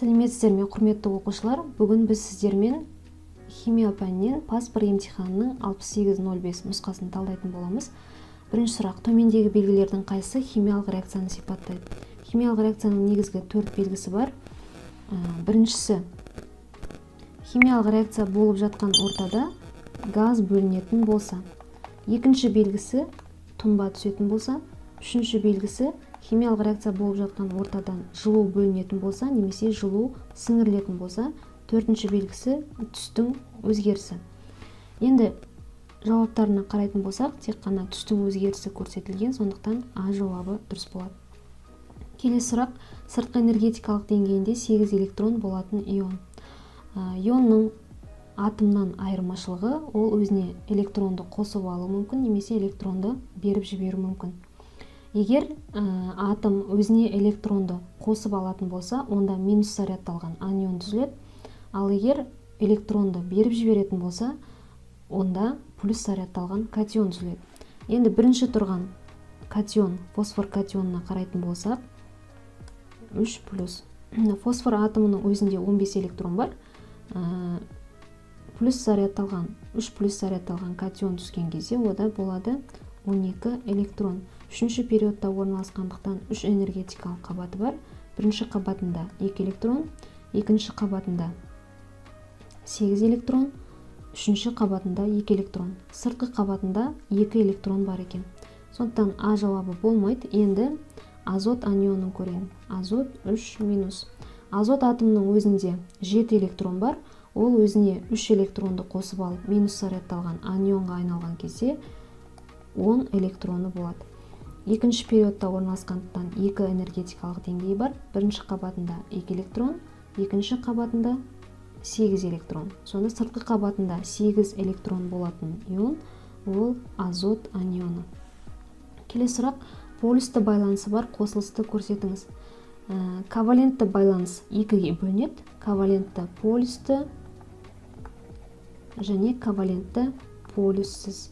Сәлеметсіздер ме, құрметті оқушылар? Бүгін біз сіздермен химия пәнінен паспорт емтиханының 6805 нұсқасын талдайтын боламыз. Бірінші сұрақ: төмендегі белгілердің қайсысы химиялық реакцияны сипаттайды? Химиялық реакцияның негізгі 4 белгісі бар. Біріншісі: химиялық реакция болып жатқан ортада газ бөлінетін болса. Екінші белгісі: тұнба түсетін болса. Үшінші белгісі: химиялық реакция болып жатқан ортадан жылу бөлінетін болса, немесе жылу сіңірілетін болса. Төртінші белгісі: түстің өзгерісі. Енді жауаптарына қарайтын болсақ, тек қана түстің өзгерісі көрсетілген, сондықтан А жауабы дұрыс болады. Келесі сұрақ: сыртқы энергетикалық деңгейінде 8 электрон болатын ион. Ионның атомнан айырмашылығы: ол өзіне электронды қосып алу мүмкін, немесе электронды беріп жіберу мүмкін. Егер атом өзіне электронды қосып алатын болса, онда минус зарядталған анион түзіледі. Ал егер электронды беріп жіберетін болса, онда плюс зарядталған катион түзіледі. Енді бірінші тұрған катион, фосфор катионына қарайтын болсақ, 3+. Фосфор атомының өзінде 15 электрон бар. Плюс зарядталған, 3+ зарядталған катион түскен кезде ода болады 12 электрон. Үшінші периодта орналасқандықтан 3 энергетикалық қабаты бар. Бірінші қабатында 2 электрон, екінші қабатында 8 электрон, үшінші қабатында 2 электрон. Сыртқы қабатында 2 электрон бар екен. Сондықтан А жауабы болмайды. Енді азот анионын көрейін. Азот 3-. Азот атомының өзінде 7 электрон бар. Ол өзіне 3 электронды қосып алып, минус зарядталған анионға айналған кезде 10 электроны болады. Екінші периодта орналасқандықтан 2 энергетикалық деңгей бар. Бірінші қабатында 2 электрон, екінші қабатында 8 электрон. Сонда сыртқы қабатында 8 электрон болатын ион ол азот анионы. Келесі сұрақ: полюсті байланысы бар қосылысты көрсетіңіз. Ковалентті байланыс 2-ге бөлінеді. Ковалентті полюсті және ковалентті полюссіз.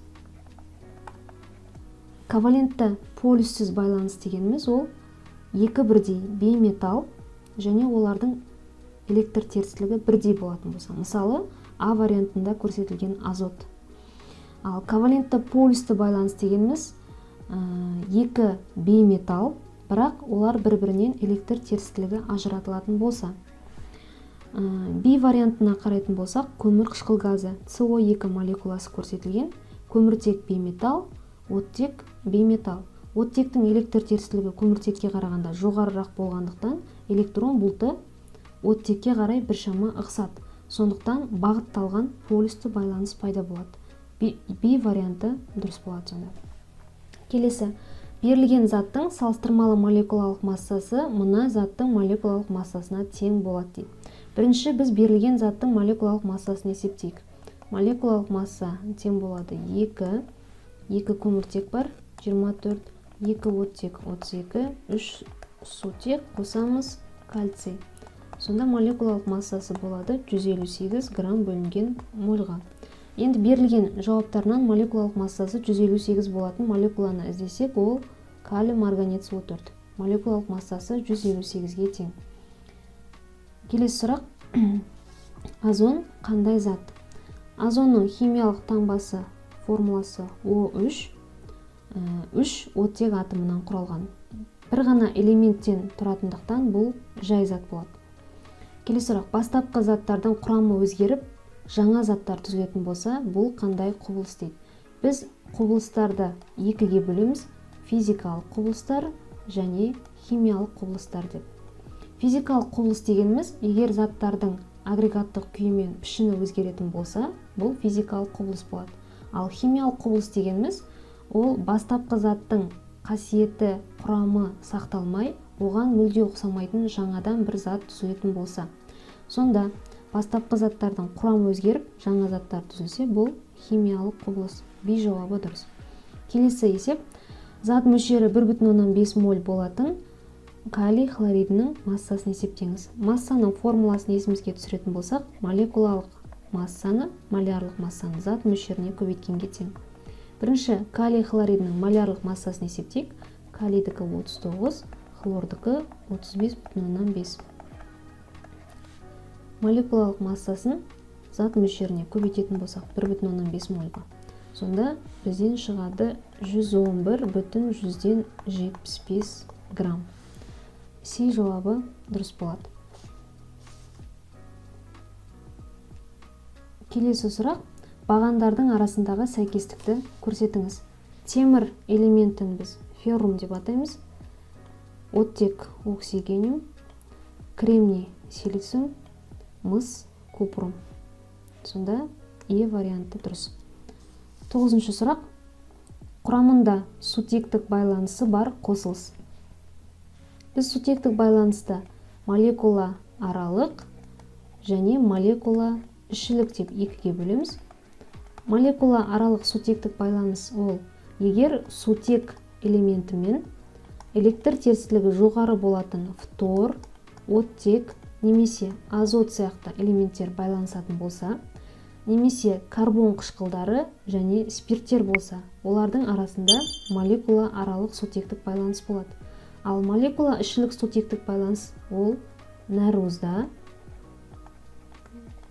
Ковалентті полюссіз байланыс дегеніміз ол екі бірдей бейметалл және олардың электр терістілігі бірдей болатын болса. Мысалы, А вариантында көрсетілген азот. Ал ковалентті полюсті байланыс дегеніміз екі бейметалл, бірақ олар бір-бірінен электр терістілігі ажыратылатын болса. Б вариантына қарайтын болсақ, көмір қышқыл газы СО2 молекуласы көрсетілген. Көміртек бейметалл, оттек бейметалл. Оттектің электр терістілігі көміртекке қарағанда жоғарырақ болғандықтан электрон бұлты оттекке қарай біршама ығысады. Сондықтан бағытталған полюсті байланыс пайда болады. Б варианты дұрыс болады сонда. Келесі: берілген заттың салыстырмалы молекулалық массасы мына заттың молекулалық массасына тең болады дейді. Бірінші біз берілген заттың молекулалық массасын есептейік. Молекулалық масса тең болады 2 көміртек бар, 24, 2 оттек 32, 3 сутек қосамыз кальций. Сонда молекулалық массасы болады 158 грамм бөлінген мольға. Енді берілген жауаптарынан молекулалық массасы 158 болатын молекуланы іздесек, ол калий марганец SO4. Молекулалық массасы 158-ге тең. Келесі сұрақ: озон қандай зат? Озонның химиялық таңбасы формуласы O3, 3 оттек атомынан құралған. Бір ғана элементтен тұратындықтан бұл жай зат болады. Келесі сұрақ: бастапқы заттардың құрамы өзгеріп, жаңа заттар түзілетін болса, бұл қандай құбылыс дейді? Біз құбылыстарды 2-ге бөлеміз: физикалық құбылыстар және химиялық құбылыстар деп. Физикалық құбылыс дегеніміз, егер заттардың агрегаттық күйі мен пішіні өзгеретін болса, бұл физикалық құбылыс болады. Ал химиялық құбылыс дегеніміз, ол бастапқы заттың қасиеті, құрамы сақталмай, оған мүлде ұқсамайтын жаңадан бір зат түзілетін болса. Сонда бастапқы заттардың құрамы өзгеріп, жаңа заттар түзілсе, бұл химиялық құбылыс. Б жауабы дұрыс. Келесі есеп: зат мөлшері 1,5 моль болатын калий хлоридінің массасын есептеңіз. Массаның формуласын есімізге түсіретін болсақ, молекулалық массаны, молярлық массаны зат мөлшеріне көбейткенге тең. Бірінші калий хлоридінің молярлық массасын есептейік. Калийдікі 39, хлордікі 35,5. молекулалық массасын зат мөлшеріне көбейтетін болсақ 1,5 мольға. Сонда бізден шығады 111,75 грамм. Си жауабы дұрыс болады. Келесі сұрақ. Бағандардың арасындағы сәйкестікті көрсетіңіз. Темір элементін біз феррум деп атаймыз. Оттек оксигениум, кремний силициум, мыс купрум. Сонда Е варианты дұрыс. 9-шы сұрақ. Құрамында сутектік байланысы бар қосылыс. Біз сутектік байланысты молекула аралық және молекула ішілік деп екіге бөлеміз. Молекула аралық сутектік байланыс ол егер сутек элементімен электр терістілігі жоғары болатын фтор, оттек немесе азот сияқты элементтер байланысатын болса, немесе карбон қышқылдары және спирттер болса, олардың арасында молекула аралық сутектік байланыс болады. Ал молекула ішілік сутектік байланыс ол нәрозда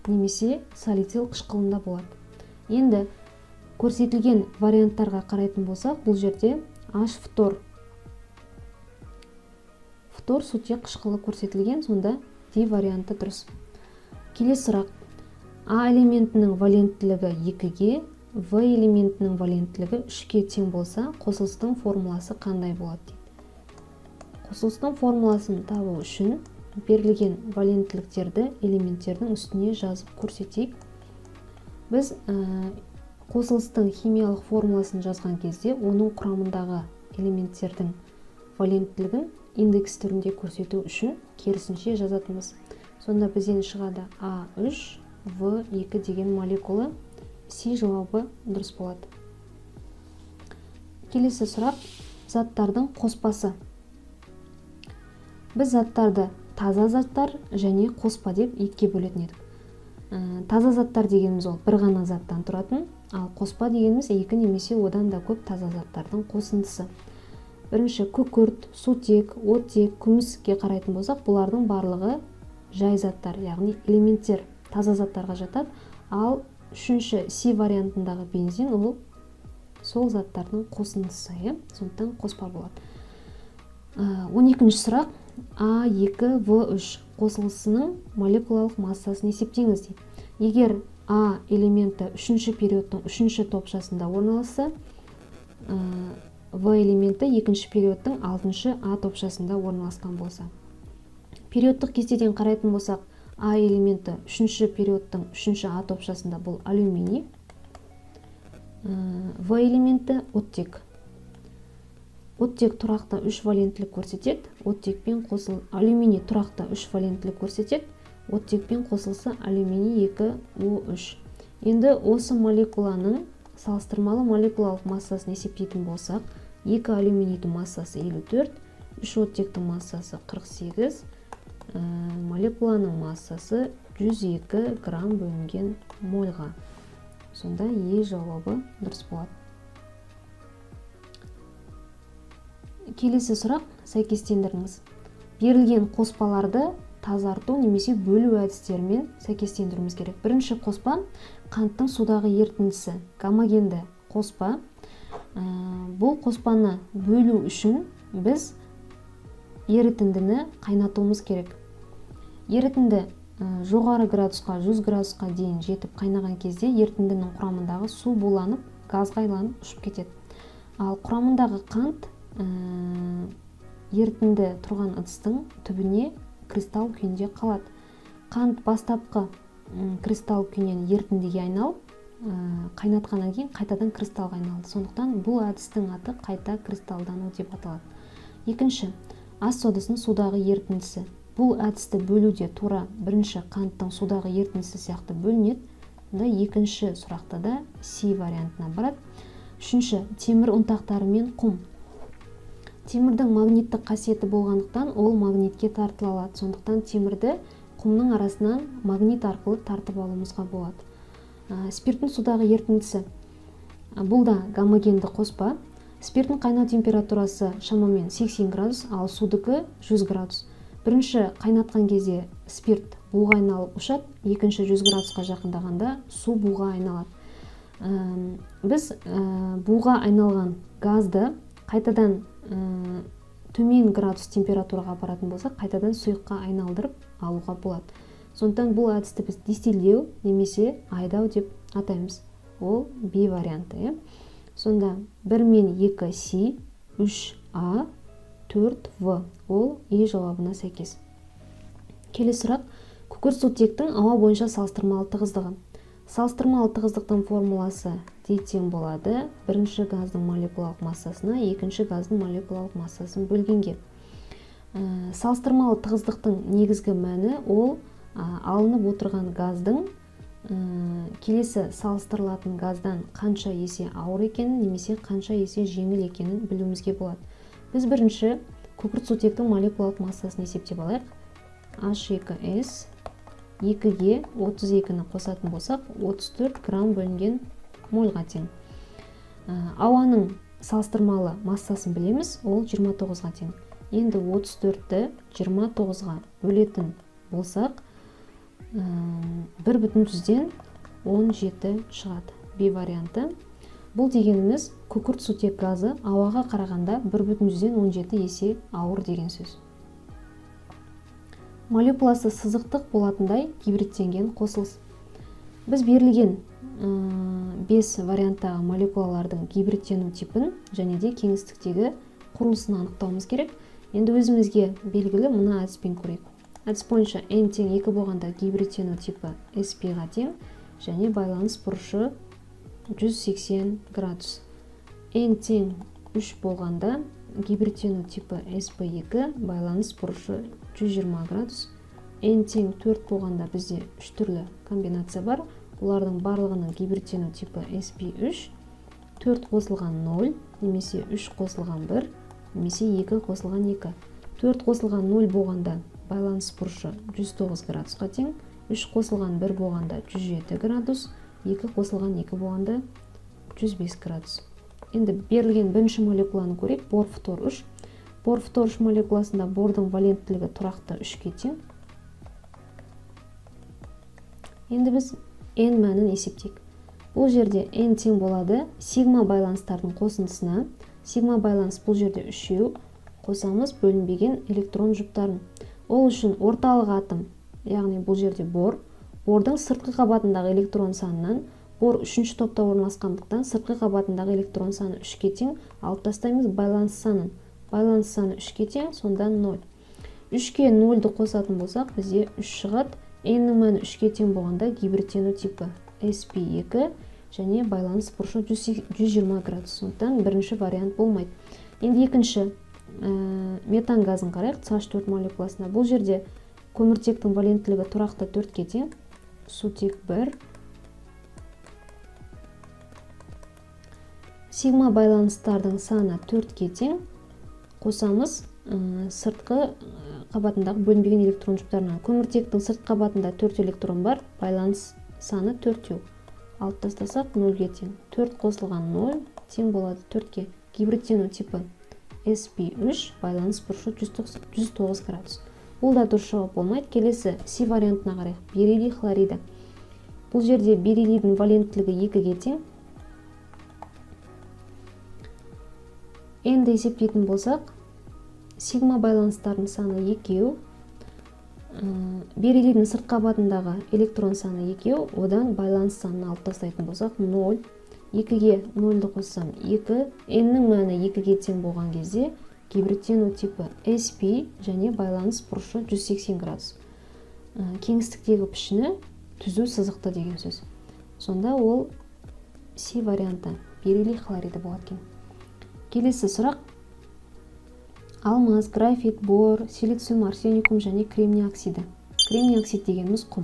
немесе салицил қышқылында болады. Енді көрсетілген варианттарға қарайтын болсақ, бұл жерде H фтор сутек қышқылы көрсетілген, сонда D варианты дұрыс. Келесі сұрақ. А элементінің валенттілігі 2-ге, В элементінің валенттілігі 3-ге тең болса, қосылыстың формуласы қандай болады дейді. Қосылыстың формуласын табу үшін берілген валенттіліктерді элементтердің үстіне жазып көрсетейік. Біз қосылыстың химиялық формуласын жазған кезде оның құрамындағы элементтердің валенттілігін индекс түрінде көрсету үшін керісінше жазатынбыз. Сонда бізден шығады А3, В2 деген молекула. Си жауабы дұрыс болады. Келесі сұрақ. Заттардың қоспасы. Біз заттарды таза заттар және қоспа деп екіге бөлетін едік. Таза заттар дегеніміз ол бір ғана заттан тұратын, ал қоспа дегеніміз екі немесе одан да көп таза заттардың қосындысы. Бірінші күкірт, сутек, оттек, күміске қарайтын болсақ, бұлардың барлығы жай заттар, яғни элементтер таза заттарға жатады. Ал үшінші Си вариантындағы бензин ол сол заттардың қосындысы, сондықтан қоспа болады. 12-ші сұрақ. А2В3 қосылысының молекулалық массасын есептеңіз дейді. Егер А элементі 3-ші периодтың 3-ші топшасында орналасса, В элементі 2-ші периодтың 6-ші А топшасында орналасқан болса. Периодтық кестеден қарайтын болсақ, А элементі 3-ші периодтың 3-ші А топшасында бұл алюминий, В элементі оттек. Оттек тұрақты 3 валенттілік көрсетеді, алюминий тұрақты 3 валенттілік көрсетеді, оттекпен қосылса алюминий 2O3. Енді осы молекуланың салыстырмалы молекулалық массасын есептейтін болсақ, 2 алюминийдің массасы 54, 3 оттектің массасы 48, молекуланың массасы 102 грамм бөлінген мольға. Сонда Е жауабы дұрыс болады. Келесі сұрақ, сәйкестендіріңіз. Берілген қоспаларды тазарту немесе бөлу әдістерімен сәйкестендіруіміз керек. Бірінші қоспа қанттың судағы ерітіндісі, гомогенді қоспа. Бұл қоспаны бөлу үшін біз ерітіндіні қайнатуымыз керек. Ерітінді жоғары градусқа 100 градусқа дейін жетіп қайнаған кезде ерітіндінің құрамындағы су буланып, газға айланып ұшып кетеді. Ал құрамындағы қант ерітінді тұрған ыдыстың түбіне кристалл күйінде қалады. Қант бастапқы кристалл күйінен ерітіндіге айналып, қайнатқаннан кейін қайтадан кристаллға айналады. Сондықтан бұл әдістің аты қайта кристалдану деп аталады. Екінші, ас содасының судағы ерітіндісі. Бұл әдісті бөлуде тура бірінші қанттың судағы ерітіндісі сияқты бөлінеді. Екінші сұрақта да Си вариантына барады. Үшінші, темір ұнтақтары мен құм. Темірдің магниттік қасиеті болғандықтан ол магнитке тартыла алады. Сондықтан темірді құмның арасынан магнит арқылы тартып алуымызға болады. Спирттің судағы ерітіндісі. Бұл да гомогенді қоспа. Спирттің қайнау температурасы шамамен 80 градус, ал судікі 100 градус. Бірінші қайнатқан кезде спирт буға айналып ұшады, екінші 100 градусқа жақындағанда су буға айналады. Біз буға айналған газды қайтадан төмен градус температураға апаратын болсақ, қайтадан сұйыққа айналдырып алуға болады. Сондықтан бұл әдісті біз дистиллеу немесе айдау деп атаймыз. Ол B варианты. Сонда 1 мен 2 С, 3 А, 4 В. Ол E жауабына сәйкес. Келесі сұрақ: күкіртсутектің ауа бойынша салыстырмалы тығыздығы. Салыстырмалы тығыздықтың формуласы тең болады бірінші газдың молекулалық массасына екінші газдың молекулалық массасын бөлгенге. Салыстырмалы тығыздықтың негізгі мәні ол алынып отырған газдың келесі салыстырылатын газдан қанша есе ауыр екенін немесе қанша есе жеңіл екенін білуімізге болады. Біз бірінші күкіртсутектің молекулалық массасын есептеп алайық. H2S 2-ге 32-ні қосатын болсақ, 34 грамм бөлінген мольға тең. Ауаның салыстырмалы массасын білеміз, ол 29-ға тең. Енді 34-ті 29-ға бөлетін болсақ, 1/17 шығады. B варианты. Бұл дегеніміз күкіртсутек газы ауаға қарағанда 1/17 есе ауыр деген сөз. Молекуласы сызықтық болатындай гибридтенген қосылыс. Біз берілген 5 варианттағы молекулалардың гибридтену типін және де кеңістіктегі құрылысын анықтауымыз керек. Енді өзімізге белгілі мына әдіспен көрейік. Әдіс бойынша n тең 2 болғанда гибридтену типі sp-ға тең және байланыс бұрышы 180 градус. n тең 3 болғанда гибридтену типі sp2 байланыс бұрышы 120 градус. n тең 4 болғанда бізде 3 түрлі комбинация бар. Олардың барлығының гибридтену типі sp3, 4 қосылған 0, немесе 3 қосылған 1, немесе 2 қосылған 2. 4 қосылған 0 болғанда байланыс бұрышы 109 градусқа тең, 3 қосылған 1 болғанда 107 градус, 2 қосылған 2 болғанда 105 градус. Енді берілген бірінші молекуланы көрейік. Бор фтор 3. Бор фтор 3 молекуласында бордың валенттілігі тұрақты 3-ге тең. Енді біз n мәнін есептейік. Бұл жерде n тең болады сигма байланыстардың қосындысына. Сигма байланыс бұл жерде 3 қосамыз бөлінбеген электрон жұптарын. Ол үшін орталық атом, яғни бұл жерде бор, бордың сыртқы қабатындағы электрон санынан, бор 3-ші топта орналасқандықтан сыртқы қабатындағы электрон саны 3-ке тең, алып тастаймыз байланыс санын. Байланыс саны 3-ке тең, сонда 0. 3-ке 0-ді қосатын болсақ, бізде 3 шығады. n-нің мәні 3-ке тең болғанда гибридтену типі sp2 және байланыс бұрышы 120 градус. Сондықтан бірінші вариант болмайды. Енді екінші метан газын қарайық. CH4 молекуласында. Бұл жерде көміртектің валенттілігі тұрақты 4-ке тең. Сутек 1. Сигма байланыстардың саны 4-ке тең. Қосамыз сыртқы қабатындағы бөлінбеген электрон жұптарынан. Көміртектің сырт қабатында 4 электрон бар, байланыс саны 4. Алып тастасақ 0-ге тең. 4 қосылған 0 тең болады 4-ке. Гибридтену типі sp3, байланыс бұрышы 109 градус. Бұл да дұрыс жауап болмайды. Келесі С вариантына қарайық. Бериллий хлориді. Бұл жерде бериллийдің валенттілігі 2-ге тең. N-ді есептейтін болсақ, сигма байланыстардың саны 2, бериллийдің сырт қабатындағы электрон саны 2, одан байланыс санын алып тастайтын болсақ 0, 2-ге 0-ді қоссам 2, n-нің мәні 2-ге тең болған кезде гибридтену типі sp және байланыс бұрышы 180 градус. Кеңістіктегі пішіні түзу сызықты деген сөз. Сонда ол С варианты бериллий хлориді болады екен. Келесі сұрақ: алмаз, графит, бор, силициум, арсеникум және кремний оксиді. Кремний оксид дегеніміз құм.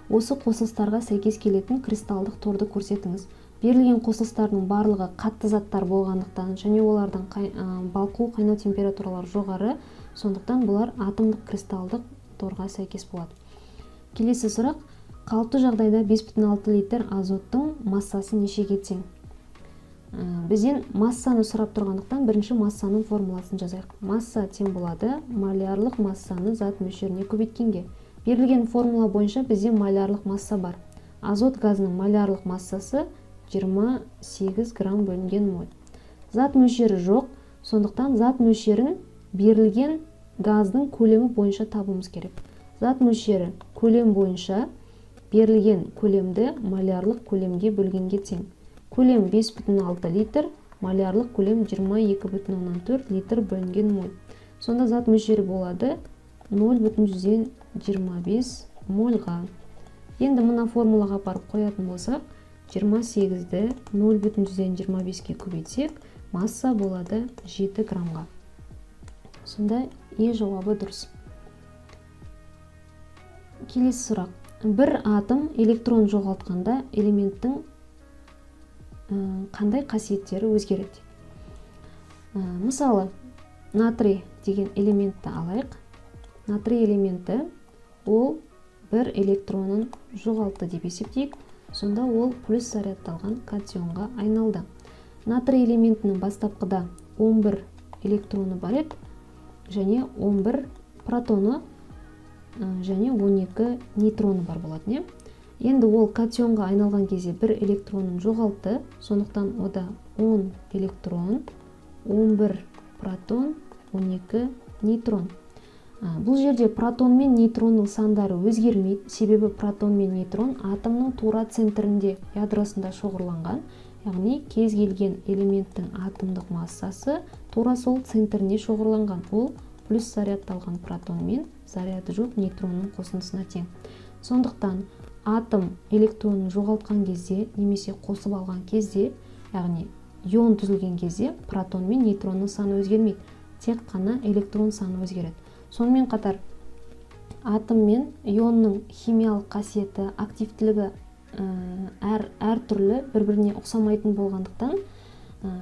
Осы қосылыстарға сәйкес келетін кристалдық торды көрсетіңіз. Берілген қосылыстардың барлығы қатты заттар болғандықтан және олардың балқу қайнау температуралары жоғары, сондықтан бұлар атомдық кристалдық торға сәйкес болады. Келесі сұрақ: қалыпты жағдайда 5,6 литр азоттың массасы нешеге тең? Бізден массаны сұрап тұрғандықтан бірінші массаның формуласын жазайық. Масса тең болады малярлық массаны зат мөлшеріне көбейткенге. Берілген формула бойынша бізде малярлық масса бар. Азот газының малярлық массасы 28 грамм бөлінген моль. Зат мөлшері жоқ, сондықтан зат мөлшерін берілген газдың көлемі бойынша табуымыз керек. Зат мөлшері көлем бойынша берілген көлемді малярлық көлемге бөлгенге тең. Көлем 5,6 литр, малярлық көлем 22,4 литр бөлінген моль. Сонда зат мөлшері болады 0,25 мольға. Енді мына формулаға барып қоятын болсақ, 28-ді 0,25-ке көбейтсек, масса болады 7 граммға. Сонда жауабы дұрыс. Келесі сұрақ. Бір атом электрон жоғалтқанда элементтің қандай қасиеттері өзгереді? Мысалы, натрий деген элементті алайық. Натрий элементі ол бір электронын жоғалтты деп есептейік. Сонда ол плюс зарядталған катионға айналды. Натрий элементінің бастапқыда 11 электроны бар еді, және 11 протоны және 12 нейтроны бар болатын. Енді ол катионға айналған кезде бір электронын жоғалтты, сондықтан ода 10 электрон, 11 протон, 12 нейтрон. Бұл жерде протон мен нейтронның сандары өзгермейді, себебі протон мен нейтрон атомның тура центрінде, ядросында шоғырланған, яғни кез келген элементтің атомдық массасы тура сол центрінде шоғырланған. Ол плюс зарядталған протон мен заряды жоқ нейтронның қосындысына тең. Сондықтан атом электронын жоғалтқан кезде немесе қосып алған кезде, яғни ион түзілген кезде протон мен нейтронның саны өзгермейді, тек қана электрон саны өзгереді. Сонымен қатар атом мен ионның химиялық қасиеті, активтілігі әр түрлі бір-біріне ұқсамайтын болғандықтан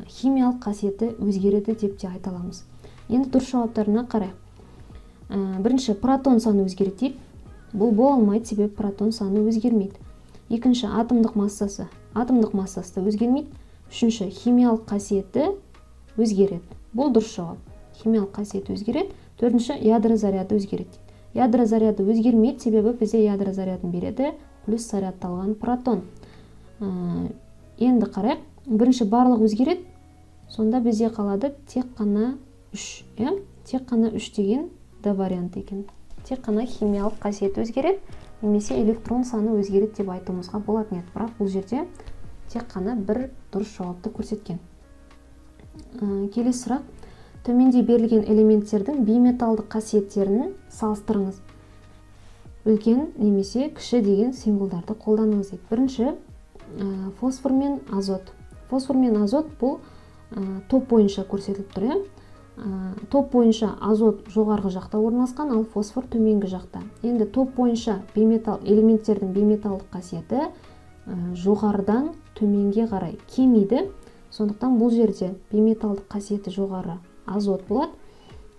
химиялық қасиеті өзгереді деп те айта аламыз. Енді дұрыс жауаптарына қарайық. Бірінші, протон саны өзгереді дейді. Бұл бола алмайды, себебі протон саны өзгермейді. Екінші, атомдық массасы да өзгермейді. Үшінші, химиялық қасиеті өзгереді. Бұл дұрыс жауап. Химиялық қасиеті өзгереді. Төртінші, ядро заряды өзгереді. Ядро заряды өзгермейді, себебі бізде ядро зарядын береді плюс зарядталған протон. Енді қарайық. Бірінші, барлық өзгереді. Сонда бізде қалады тек қана 3. Тек қана 3 деген Д варианты екен. Тек қана химиялық қасиеті өзгереді, немесе электрон саны өзгереді деп айтуымызға болатын еді. Бірақ бұл жерде тек қана бір дұрыс жауапты көрсеткен. Келесі сұрақ. Төменде берілген элементтердің бейметалдық қасиеттерін салыстырыңыз. Үлкен немесе кіші деген символдарды қолданыңыз дейді. Бірінші, фосфор мен азот. Фосфор мен азот бұл топ бойынша көрсетіліп тұр. Топ бойынша азот жоғарғы жақта орналасқан, ал фосфор төменгі жақта. Енді топ бойынша элементтердің бейметалдық қасиеті жоғарыдан төменге қарай кемиді. Сондықтан бұл жерде бейметалдық қасиеті жоғары азот болады.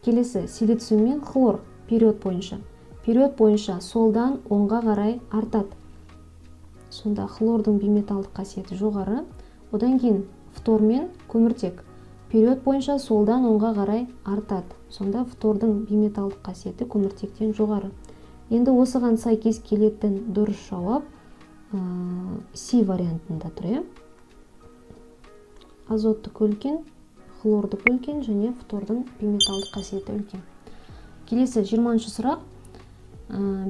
Келесі, силициум мен хлор период бойынша. Период бойынша солдан оңға қарай артады. Сонда хлордың бейметалдық қасиеті жоғары. Одан кейін фтор мен көміртек. Период бойынша солдан оңға қарай артады. Сонда фтордың бейметалдық қасиеті көміртектен жоғары. Енді осыған сәйкес келетін дұрыс жауап С вариантында тұр. Азоттық үлкен, хлордық үлкен және фтордың бейметалдық қасиеті үлкен. Келесі 20-шы сұрақ.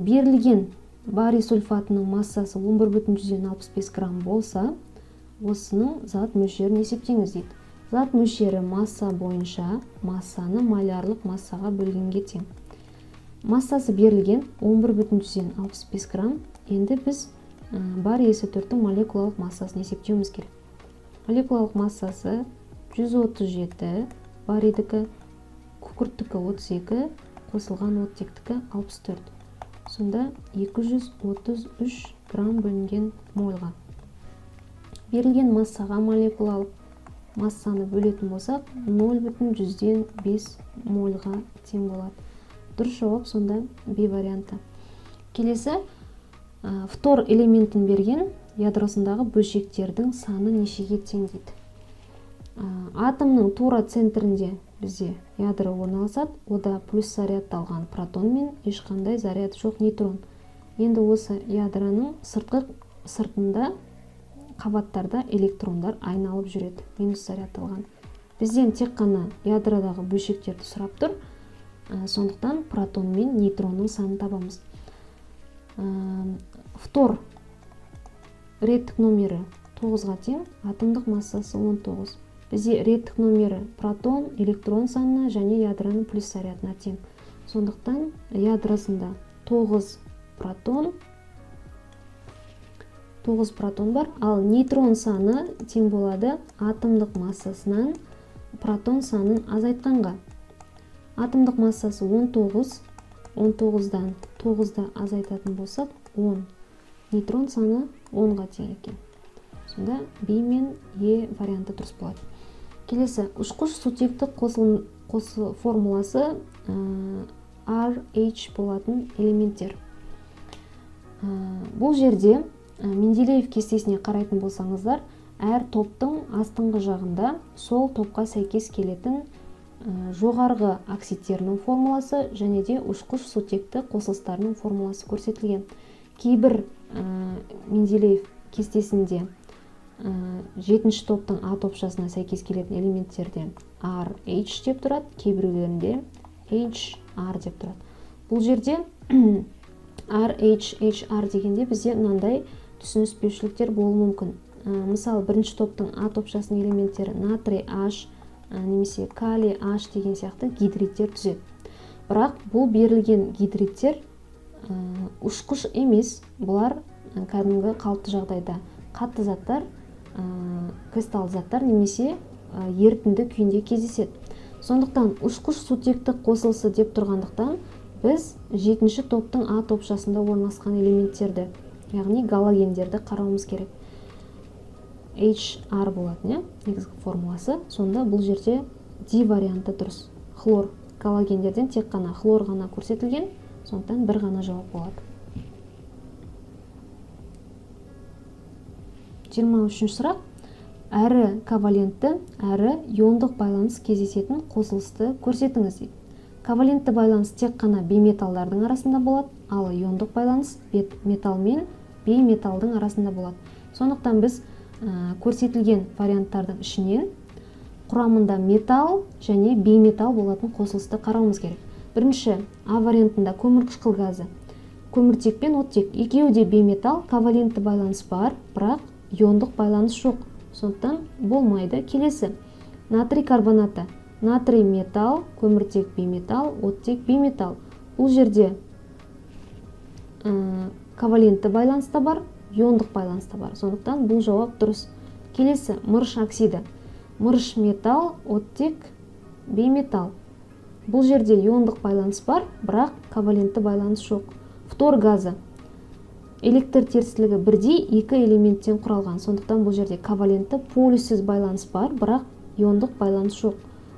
Берілген барий сульфатының массасы 11,65 грамм болса, осының зат мөлшерін есептеңіз дейді. Зат мөлшері масса бойынша массаны малярлық массаға бөлгенге тең. Массасы берілген 11,65 грамм. Енді біз барий С4-тің молекулалық массасын есептеуіміз керек. Молекулалық массасы 137, барийдікі, күкірттікі 32, қосылған оттектікі 64. Сонда 233 грамм бөлінген мольға. Берілген массаға молекулалық массаны бөлетін болсақ, 0,5 мольға тең болады. Дұрыс жауап сонда Б варианты. Келесі, фтор элементін берген ядросындағы бөлшектердің саны нешеге тең дейді. Атомның тура центрінде бізде ядро орналасады. Ода плюс зарядталған протон мен ешқандай заряд жоқ нейтрон. Енді осы ядроның сыртында қабаттарда электрондар айналып жүреді, минус зарядталған. Бізден тек қана ядродағы бөлшектерді сұрап тұр. Сондықтан протон мен нейтронның санын табамыз. Фтор реттік номері 9-ға тең, атомдық массасы 19. Бізде реттік номері протон, электрон санына және ядроның плюс зарядына тең. Сондықтан ядросында 9 протон бар, ал нейтрон саны тең болады атомдық массасынан протон санын азайтқанға. Атомдық массасы 19, 19-дан 9-да азайтатын болсақ 10. Нейтрон саны 10-ға тең екен. Сонда B мен E варианты дұрыс болады. Келесі, ұшқыш сутектік қосылу формуласы RH болатын элементтер. Бұл жерде Менделеев кестесіне қарайтын болсаңыздар, әр топтың астыңғы жағында сол топқа сәйкес келетін жоғарғы оксидтерінің формуласы және де ұшқыш сутекті қосылыстарының формуласы көрсетілген. Кейбір Менделеев кестесінде 7-ші топтың А топшасына сәйкес келетін элементтерде RH деп тұрады, кейбіреулерінде HR деп тұрады. Бұл жерде RH, HR дегенде бізде мынандай түсініспеушіліктер болуы мүмкін. Мысалы, бірінші топтың А топшасының элементтері натрий H, немесе калий H деген сияқты гидриттер түзеді. Бірақ бұл берілген гидриттер ұшқыш емес, бұлар кәдімгі қалыпты жағдайда қатты заттар, кристалл заттар немесе ерітінді күйінде кездеседі. Сондықтан ұшқыш сутектік қосылысы деп тұрғандықтан біз 7-ші топтың А топшасында орналасқан элементтерді, яғни галогендерді қарауымыз керек. HR болатын, негізгі формуласы. Сонда бұл жерде D варианты дұрыс. Хлор, галогендерден тек қана хлор ғана көрсетілген, сондықтан бір ғана жауап болады. 23-ші сұрақ. Әрі ковалентті, әрі иондық байланыс кездесетін қосылысты көрсетіңіз дейді. Ковалентті байланыс тек қана бейметалдардың арасында болады, ал иондық байланыс металл мен бейметалдың арасында болады. Сондықтан біз көрсетілген варианттардың ішінен құрамында металл және бейметалл болатын қосылысты қарауымыз керек. Бірінші А вариантында көмірқышқыл газы, көміртек пен оттек екеуі де бейметалл, ковалентті байланыс бар, бірақ иондық байланыс жоқ. Сондықтан болмайды. Келесі натрий карбонаты, натрий металл, көміртек бейметалл, оттек бейметалл. Бұл жерде ковалентті байланыс та бар, иондық байланыс та бар. Сондықтан бұл жауап дұрыс. Келесі мырыш оксиді, мырыш металл, оттек бейметалл. Бұл жерде иондық байланыс бар, бірақ ковалентті байланыс жоқ. Фтор газы, электр терістілігі бірдей екі элементтен құралған. Сондықтан бұл жерде ковалентті полюссіз байланыс бар, бірақ иондық байланыс жоқ.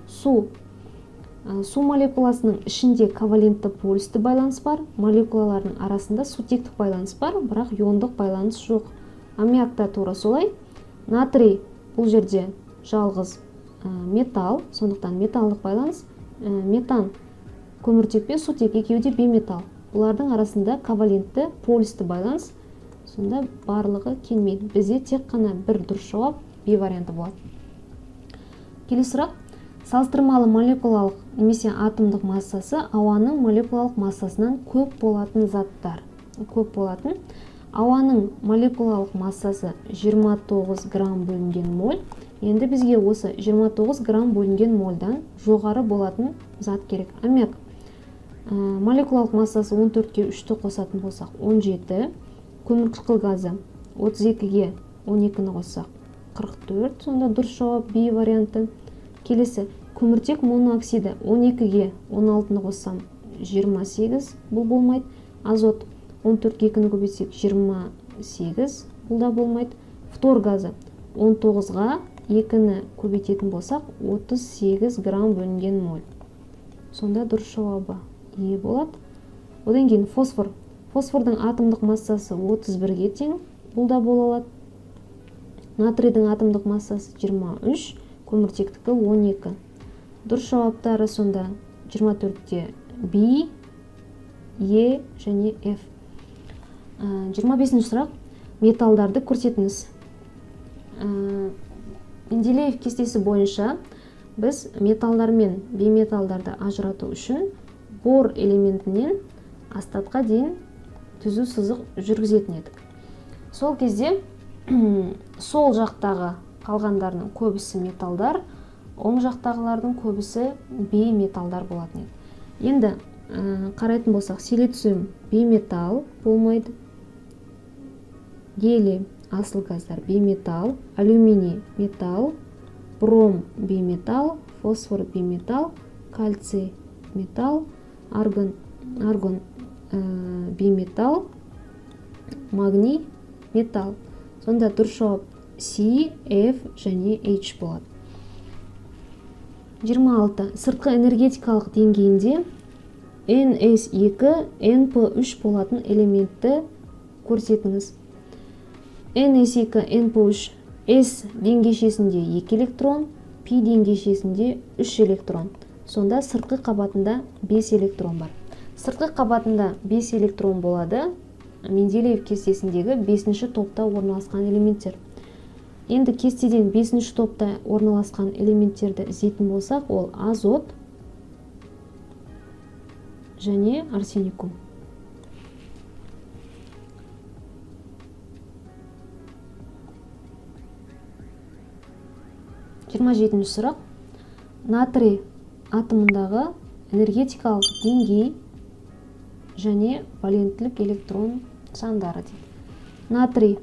Су молекуласының ішінде ковалентті полюсті байланыс бар, молекулалардың арасында сутектік байланыс бар, бірақ иондық байланыс жоқ. Аммиакта тура солай. Натрий бұл жерде жалғыз металл, сондықтан металлдық байланыс. Метан, көміртек пен сутек екеуі де бейметалл. Бұлардың арасында ковалентті полюсті байланыс. Сонда барлығы келмейді. Бізде тек қана бір дұрыс жауап B варианты болады. Келесі сұрақ. Салыстырмалы молекулалық немесе атомдық массасы ауаның молекулалық массасынан көп болатын заттар. Көп болатын. Ауаның молекулалық массасы 29 грамм бөлінген моль. Енді бізге осы 29 грамм бөлінген мольдан жоғары болатын зат керек. Аммиак. Молекулалық массасы 14-ке 3-ті қосатын болсақ 17, көмірқышқыл газы 32-ге 12-ні қоссақ 44, сонда дұрыс жауап B варианты. Келесі көміртек монооксиді 12-ге 16-ны қоссам 28, бұл болмайды. Азот 14-ге 2-ні көбейтсек 28, бұл да болмайды. Фтор газы 19-ға 2-ні көбейтетін болсақ 38 грамм бөлінген моль. Сонда дұрыс жауабы E болады. Одан кейін фосфор. Фосфордың атомдық массасы 31-ге тең, бұл да бола алады. Натрийдің атомдық массасы 23, көміртектікі 12. Дұрыс жауаптары сонда 24-те B, E және F. 25-ші сұрақ. Металдарды көрсетіңіз. Менделеев кестесі бойынша біз металдар мен бейметалдарды ажырату үшін бор элементінен астатқа дейін түзу сызық жүргізетін едік. Сол кезде сол жақтағы қалғандарының көбісі металдар, оң жақтағылардың көбісі бейметалдар болатын еді. Енді қарайтын болсақ, силициум бейметал болмайды, гелий асыл газдар бейметал, алюминий металл, бром бейметал, фосфор бейметал, кальций металл, аргон бейметал, магний металл. Сонда дұрыс жауап C, F және H болады. 26. Сыртқы энергетикалық деңгейінде NS2, NP3 болатын элементті көрсетіңіз. NS2, NP3, S деңгейшесінде 2 электрон, P деңгейшесінде 3 электрон. Сонда сыртқы қабатында 5 электрон бар. Сыртқы қабатында 5 электрон болады. Менделеев кестесіндегі 5-ші топта орналасқан элементтер. Енді кестеден 5-ші топта орналасқан элементтерді іздейтін болсақ, ол азот және арсеникум. 27-ші сұрақ. Натрий атомындағы энергетикалық деңгей және валенттілік электрон сандары дейді. Натрий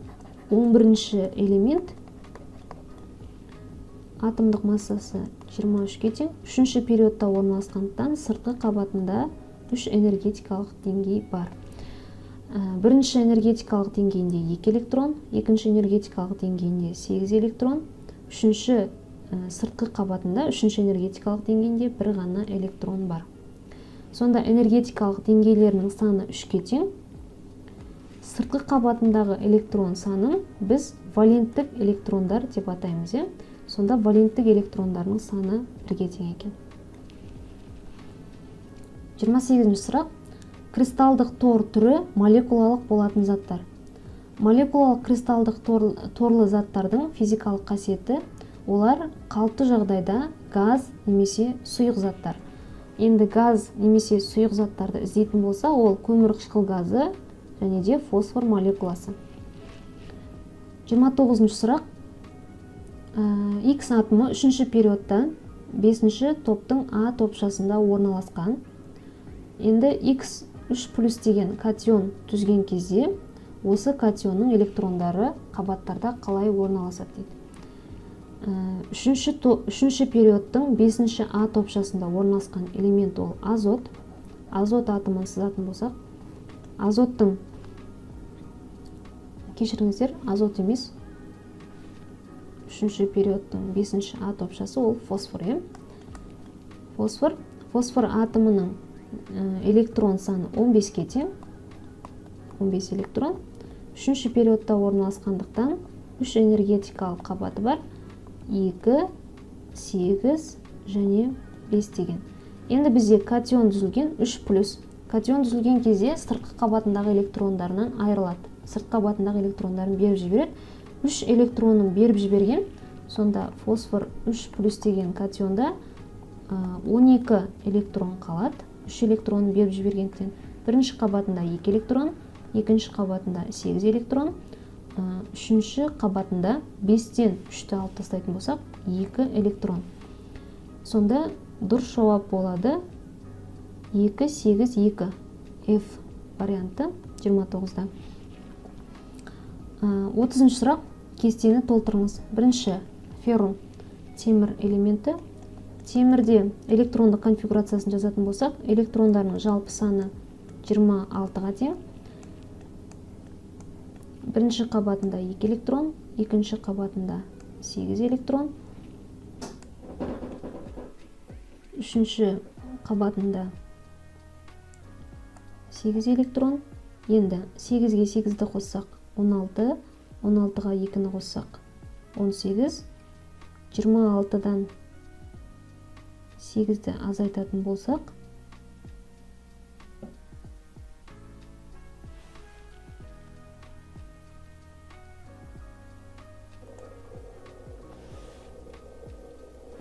11-ші элемент, атомдық массасы 23-ге тең, 3-ші периодта орналасқандықтан сыртқы қабатында 3 энергетикалық деңгей бар. Бірінші энергетикалық деңгейінде 2 электрон, екінші энергетикалық деңгейінде 8 электрон, үшінші сыртқы қабатында 3-ші энергетикалық деңгейінде бір ғана электрон бар. Сонда энергетикалық деңгейлерінің саны 3-ке тең. Сыртқы қабатындағы электрон санын біз валенттік электрондар деп атаймыз. Сонда валенттік электрондарының саны 1-ге тең екен. 28-ші сұрақ. Кристалдық тор түрі молекулалық болатын заттар. Молекулалық кристалдық торлы заттардың физикалық қасиеті, олар қалыпты жағдайда газ немесе сұйық заттар. Енді газ немесе сұйық заттарды іздейтін болса, ол көмірқышқыл газы және де фосфор молекуласы. 29-ші сұрақ. X атомы 3-ші периодта 5-ші топтың А топшасында орналасқан. Енді X3+ деген катион түзген кезде осы катионның электрондары қабаттарда қалай орналасады дейді. 3-ші периодтың 5-ші А топшасында орналасқан элемент ол азот. Азот атомын сызатын болсақ, азоттың, кешіріңіздер, азот емес, 3-ші периодтың 5-ші А топшасы ол фосфор. Фосфор атомының электрон саны 15-ке тең, 15 электрон. 3-ші периодта орналасқандықтан 3 энергетикалық қабаты бар, 2, 8 және 5 деген. Енді бізде катион түзілген 3+. Катион түзілген кезде сыртқы қабатындағы электрондарынан айырылады. Сыртқы қабатындағы электрондарын беріп жібереді. 3 электронын беріп жіберген, сонда фосфор 3+ деген катионда 12 электрон қалады. 3 электронын беріп жібергендіктен бірінші қабатында 2 электрон, екінші қабатында 8 электрон, үшінші қабатында 5-тен 3-ті алып тастайтын болсақ 2 электрон. Сонда дұрыс жауап болады 2, 8, 2. F варианты 29-да. 30-ші сұрақ. Кестені толтырыңыз. Бірінші феррум темір элементі. Темірде электрондық конфигурациясын жазатын болсақ, электрондарының жалпы саны 26-ға тең. Бірінші қабатында 2 электрон, екінші қабатында 8 электрон, үшінші қабатында 8 электрон. Енді 8-ге 8-ді қоссақ 16, 16-ға 2-ні қоссақ 18, 26-дан 8-ді азайтатын болсақ,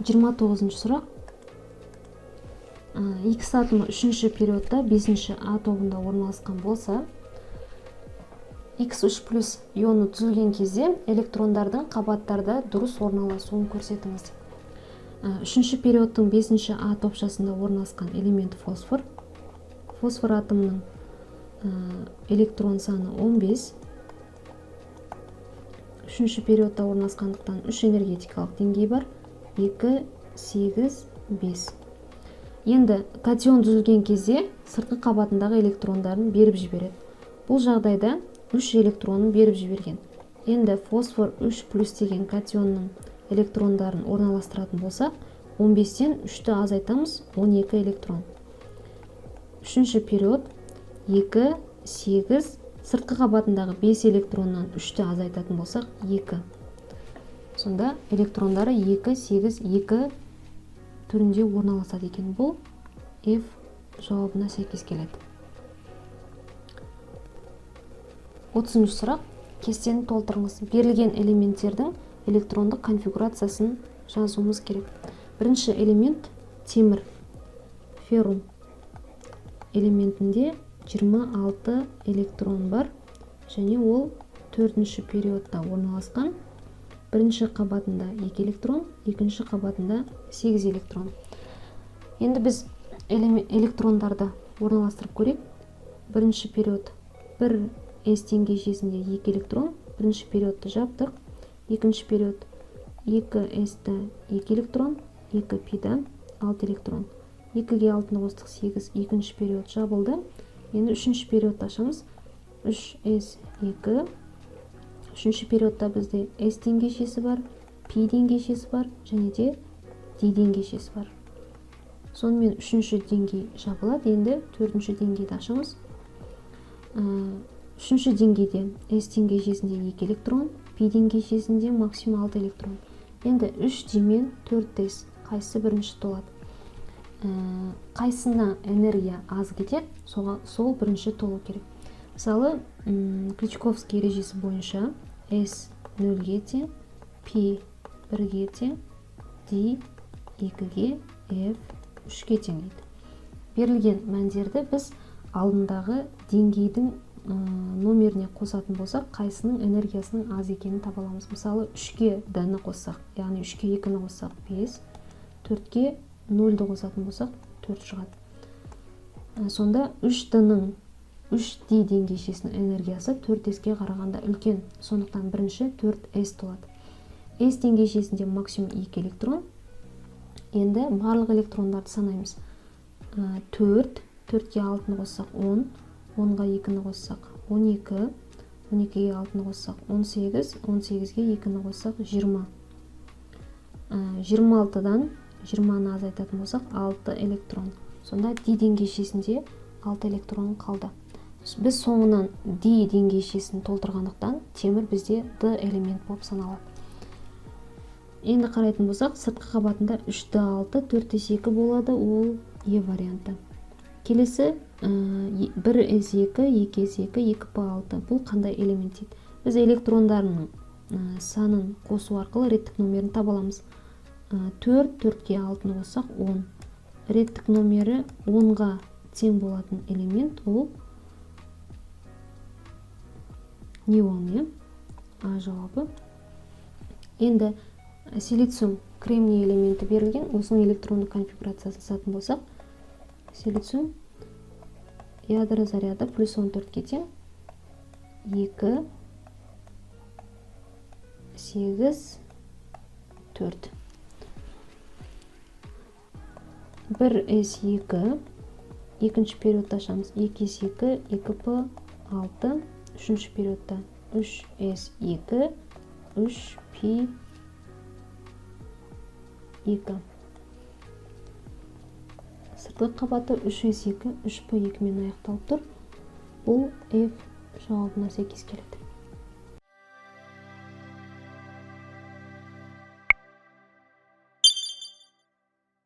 жиырма тоғызыншы сұрақ. X атомы 3-ші периодта 5-ші А тобында орналасқан болса, X3+ ионы түзілген кезде электрондардың қабаттарда дұрыс орналасуын көрсетіңіз. 3-ші периодтың 5-ші А топшасында орналасқан элемент фосфор. Фосфор атомының электрон саны 15. 3-ші периодта орналасқандықтан 3 энергетикалық деңгей бар. 2, 8, 5. Енді катион түзілген кезде сыртқы қабатындағы электрондарын беріп жібереді. Бұл жағдайда 3 электронын беріп жіберген. Енді фосфор 3+ деген катионның электрондарын орналастыратын болсақ, 15-тен 3-ті азайтамыз, 12 электрон. 3-ші период 2, 8, сыртқы қабатындағы 5 электроннан 3-ті азайтатын болсақ, 2. Сонда электрондары 2, 8, 2 түрінде орналасады екен. Бұл F жауабына сәйкес келеді. 30-ші сұрақ. Кестені толтырыңыз. Берілген элементтердің электрондық конфигурациясын жазуымыз керек. Бірінші элемент темір, феррум элементінде 26 электрон бар, және ол 4-ші периодта орналасқан. Бірінші қабатында 2 электрон, екінші қабатында 8 электрон. Енді біз электрондарды орналастырып көрейік. Бірінші период 1s деңгейшесінде 2 электрон, бірінші периодты жаптық. Екінші период 2s-ті 2 электрон, 2p-ді 6 электрон. 2-ге 6-ны қостық 8, екінші период жабылды. Енді үшінші периодты ашамыз. 3s2. Үшінші периодта бізде s деңгейшесі бар, p деңгейшесі бар, және де d деңгейшесі бар. Сонымен үшінші деңгей жабылады. Енді төртінші деңгейді ашамыз. Үшінші деңгейде s деңгейшесінде 2 электрон, p деңгейшесінде максимум 6 электрон. Енді 3d мен 4s қайсысы бірінші толады? Қайсына энергия аз кетеді, сол бірінші толу керек. Мысалы, Кричковский ережесі бойынша S 0-ге тең, P 1-ге тең, D 2-ге, F 3-ге тең дейді. Берілген мәндерді біз алдындағы деңгейдің номеріне қосатын болсақ, қайсының энергиясының аз екенін таба аламыз. Мысалы, 3-ге D-ні қоссақ, яғни 3-ге 2-ні қоссақ 5, 4-ге 0-ді қосатын болсақ 4 шығады. Сонда 3D-ның 3D деңгейшесінің энергиясы 4s-ге қарағанда үлкен. Сондықтан бірінші 4s толады. S деңгейшесінде максимум 2 электрон. Енді барлық электрондарды санаймыз. 4, 4-ге 6-ны қоссақ 10, 10-ға 2-ні қоссақ 12, 12-ге 6-ны қоссақ 18, 18-ге 2-ні қоссақ 20. 26-дан 20-ны азайтатын болсақ 6 электрон. Сонда D деңгейшесінде 6 электрон қалды. Біз соңынан D деңгейшесін толтырғандықтан темір бізде D элемент болып саналады. Енді қарайтын болсақ, сыртқы қабатында 3D6, 4s2 болады, ол E варианты. Келесі 1s2, 2s2, 2p6. Бұл қандай элемент дейді? Біз электрондарының санын қосу арқылы реттік номерін таба аламыз. 4, 4-ге 6-ны қоссақ 10. Реттік номері 10-ға тең болатын элемент ол неон, А жауабы. Енді силициум кремний элементі берілген, осының электронды конфигурациясын сатын болсақ, силициум ядро заряды плюс 14-ге тең, 2, 8, 4. 1s2, екінші периодта ашамыз 2s2, 2p6, үшінші периодта 3s2, 3p2. Сыртқы қабаты 3s2, 3p2 мен аяқталып тұр. Бұл F жауабына сәйкес келеді.